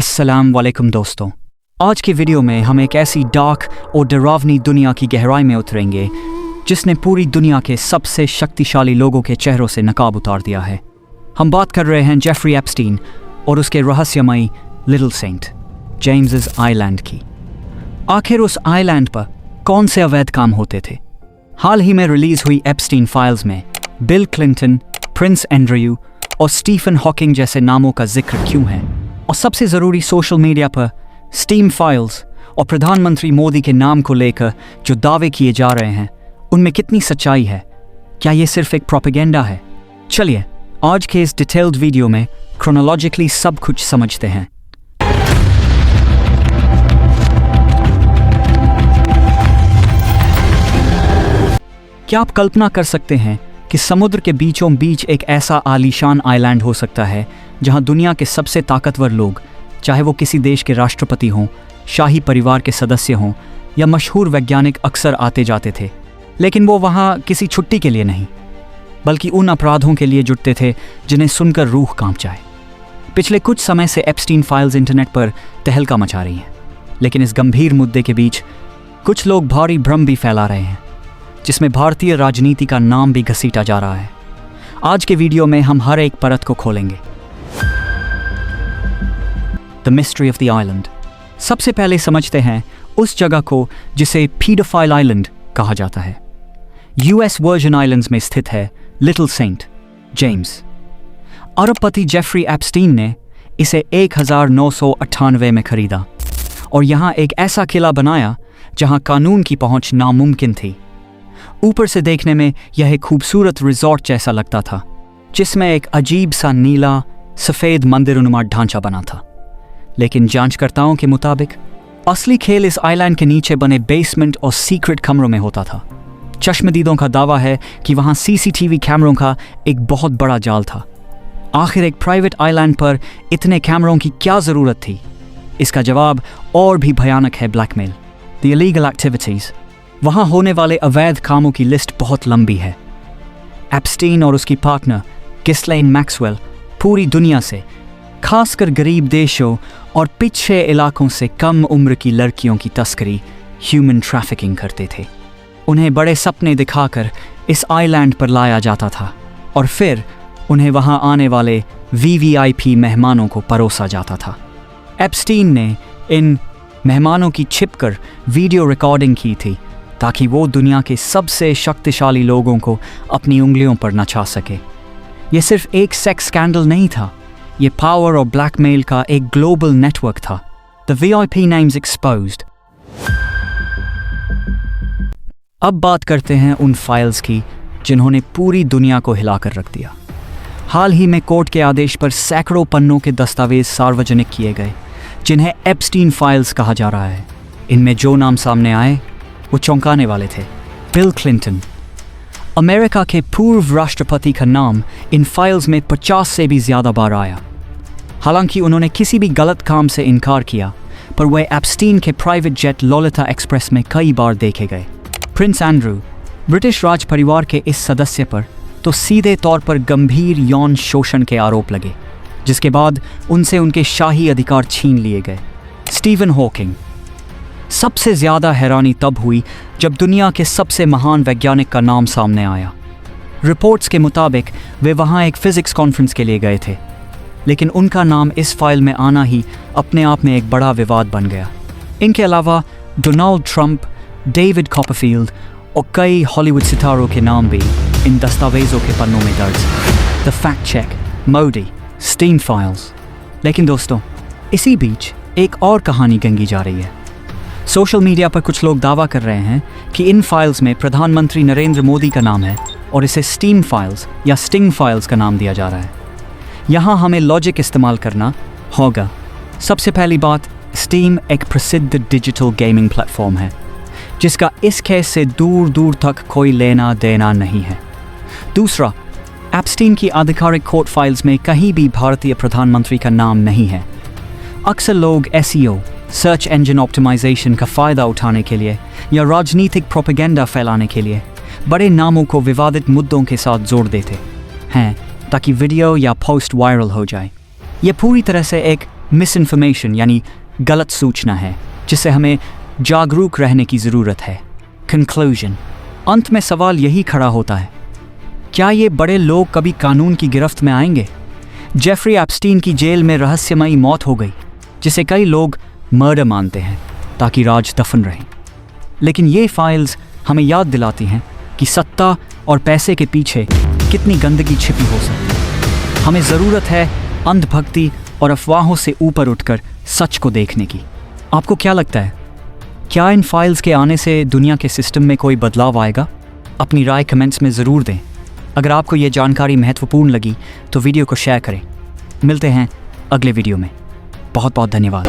अस्सलाम वालेकुम दोस्तों, आज की वीडियो में हम एक ऐसी डार्क और डरावनी दुनिया की गहराई में उतरेंगे जिसने पूरी दुनिया के सबसे शक्तिशाली लोगों के चेहरों से नकाब उतार दिया है। हम बात कर रहे हैं जेफरी एप्स्टीन और उसके रहस्यमयी लिटिल सेंट जेम्स आइलैंड की। आखिर उस आइलैंड पर कौन से अवैध काम होते थे? हाल ही में रिलीज हुई एप्स्टीन फाइल्स में बिल क्लिंटन, प्रिंस एंड्रयू और स्टीफन हॉकिंग जैसे नामों का जिक्र क्यों है? और सबसे ज़रूरी, सोशल मीडिया पर स्टीम फाइल्स और प्रधानमंत्री मोदी के नाम को लेकर जो दावे किए जा रहे हैं उनमें कितनी सच्चाई है? क्या ये सिर्फ एक प्रोपेगेंडा है? चलिए आज के इस डिटेल्ड वीडियो में क्रोनोलॉजिकली सब कुछ समझते हैं। क्या आप कल्पना कर सकते हैं कि समुद्र के बीचों बीच एक ऐसा आलीशान आइलैंड हो सकता है जहां दुनिया के सबसे ताकतवर लोग, चाहे वो किसी देश के राष्ट्रपति हों, शाही परिवार के सदस्य हों या मशहूर वैज्ञानिक, अक्सर आते जाते थे। लेकिन वो वहाँ किसी छुट्टी के लिए नहीं, बल्कि उन अपराधों के लिए जुटते थे जिन्हें सुनकर रूह कांप जाए। पिछले कुछ समय से एप्स्टीन फाइल्स इंटरनेट पर तहलका मचा रही हैं, लेकिन इस गंभीर मुद्दे के बीच कुछ लोग भारी भ्रम भी फैला रहे हैं, जिसमें भारतीय राजनीति का नाम भी घसीटा जा रहा है। आज के वीडियो में हम हर एक परत को खोलेंगे। The mystery of the island. सबसे पहले समझते हैं उस जगह को जिसे पीडोफाइल आइलैंड कहा जाता है। यूएस वर्जिन आइलैंड्स में स्थित है लिटिल सेंट जेम्स। अरबपति जेफरी एप्स्टीन ने इसे 1998 में खरीदा और यहाँ एक ऐसा किला बनाया जहाँ कानून की पहुँच नामुमकिन थी। ऊपर से देखने में यह एक खूबसूरत रिजॉर्ट जैसा लगता था, जिसमें एक अजीब सा नीला सफ़ेद मंदिरनुमा ढांचा बना था। लेकिन जांचकर्ताओं के मुताबिक असली खेल इस आइलैंड के नीचे बने बेसमेंट और सीक्रेट कमरों में होता था। चश्मदीदों का दावा है कि वहाँ सीसीटीवी कैमरों का एक बहुत बड़ा जाल था। आखिर एक प्राइवेट आइलैंड पर इतने कैमरों की क्या ज़रूरत थी? इसका जवाब और भी भयानक है, ब्लैकमेल, द इलीगल एक्टिविटीज़। वहाँ होने वाले अवैध कामों की लिस्ट बहुत लंबी है। एप्स्टीन और उसकी पार्टनर गिस्लेन मैक्सवेल पूरी दुनिया से, खासकर गरीब देशों और पिछड़े इलाकों से कम उम्र की लड़कियों की तस्करी, ह्यूमन ट्रैफिकिंग करते थे। उन्हें बड़े सपने दिखाकर इस आइलैंड पर लाया जाता था और फिर उन्हें वहां आने वाले वीवीआईपी मेहमानों को परोसा जाता था। एप्स्टीन ने इन मेहमानों की छिपकर वीडियो रिकॉर्डिंग की थी ताकि वो दुनिया के सबसे शक्तिशाली लोगों को अपनी उंगलियों पर नचा सके। ये सिर्फ एक सेक्स स्कैंडल नहीं था, ये पावर और ब्लैकमेल का एक ग्लोबल नेटवर्क था। The VIP names exposed. अब बात करते हैं उन फाइल्स की जिन्होंने पूरी दुनिया को हिलाकर रख दिया। हाल ही में कोर्ट के आदेश पर सैकड़ों पन्नों के दस्तावेज सार्वजनिक किए गए, जिन्हें एप्स्टीन फाइल्स कहा जा रहा है। इनमें जो नाम सामने आए वो चौंकाने वाले थे। बिल क्लिंटन, अमेरिका के पूर्व राष्ट्रपति का नाम इन फाइल्स में 50 से भी ज़्यादा बार आया। हालांकि उन्होंने किसी भी गलत काम से इनकार किया, पर वह एप्स्टीन के प्राइवेट जेट लोलिता एक्सप्रेस में कई बार देखे गए। प्रिंस एंड्रयू, ब्रिटिश राज परिवार के इस सदस्य पर तो सीधे तौर पर गंभीर यौन शोषण के आरोप लगे, जिसके बाद उनसे उनके शाही अधिकार छीन लिए गए। Stephen Hawking. सबसे ज़्यादा हैरानी तब हुई जब दुनिया के सबसे महान वैज्ञानिक का नाम सामने आया। रिपोर्ट्स के मुताबिक वे वहाँ एक फिज़िक्स कॉन्फ्रेंस के लिए गए थे, लेकिन उनका नाम इस फाइल में आना ही अपने आप में एक बड़ा विवाद बन गया। इनके अलावा डोनाल्ड ट्रंप, डेविड कॉपरफील्ड और कई हॉलीवुड सितारों के नाम भी इन दस्तावेज़ों के पन्नों में दर्ज हैं। द फैक्ट चेक, मोदी, स्टीम फाइल्स। लेकिन दोस्तों, इसी बीच एक और कहानी गंगी जा रही है। सोशल मीडिया पर कुछ लोग दावा कर रहे हैं कि इन फाइल्स में प्रधानमंत्री नरेंद्र मोदी का नाम है और इसे स्टीम फाइल्स या स्टिंग फाइल्स का नाम दिया जा रहा है। यहाँ हमें लॉजिक इस्तेमाल करना होगा। सबसे पहली बात, स्टीम एक प्रसिद्ध डिजिटल गेमिंग प्लेटफॉर्म है जिसका इस केस से दूर दूर तक कोई लेना देना नहीं है। दूसरा, एप्स्टीन की आधिकारिक कोर्ट फाइल्स में कहीं भी भारतीय प्रधानमंत्री का नाम नहीं है। अक्सर लोग SEO, सर्च इंजन ऑप्टिमाइजेशन का फ़ायदा उठाने के लिए या राजनीतिक प्रोपेगेंडा फैलाने के लिए बड़े नामों को विवादित मुद्दों के साथ जोड़ देते हैं ताकि वीडियो या पोस्ट वायरल हो जाए। यह पूरी तरह से एक मिस इन्फॉर्मेशन यानी गलत सूचना है, जिससे हमें जागरूक रहने की ज़रूरत है। कंक्लूजन, अंत में सवाल यही खड़ा होता है, क्या ये बड़े लोग कभी कानून की गिरफ्त में आएंगे? जेफरी एप्स्टीन की जेल में रहस्यमयी मौत हो गई, जिसे कई लोग मर्डर मानते हैं ताकि राज दफन रहे। लेकिन ये फाइल्स हमें याद दिलाती हैं कि सत्ता और पैसे के पीछे कितनी गंदगी छिपी हो सकती है। हमें ज़रूरत है अंधभक्ति और अफवाहों से ऊपर उठकर सच को देखने की। आपको क्या लगता है, क्या इन फाइल्स के आने से दुनिया के सिस्टम में कोई बदलाव आएगा? अपनी राय कमेंट्स में ज़रूर दें। अगर आपको ये जानकारी महत्वपूर्ण लगी तो वीडियो को शेयर करें। मिलते हैं अगले वीडियो में। बहुत बहुत धन्यवाद।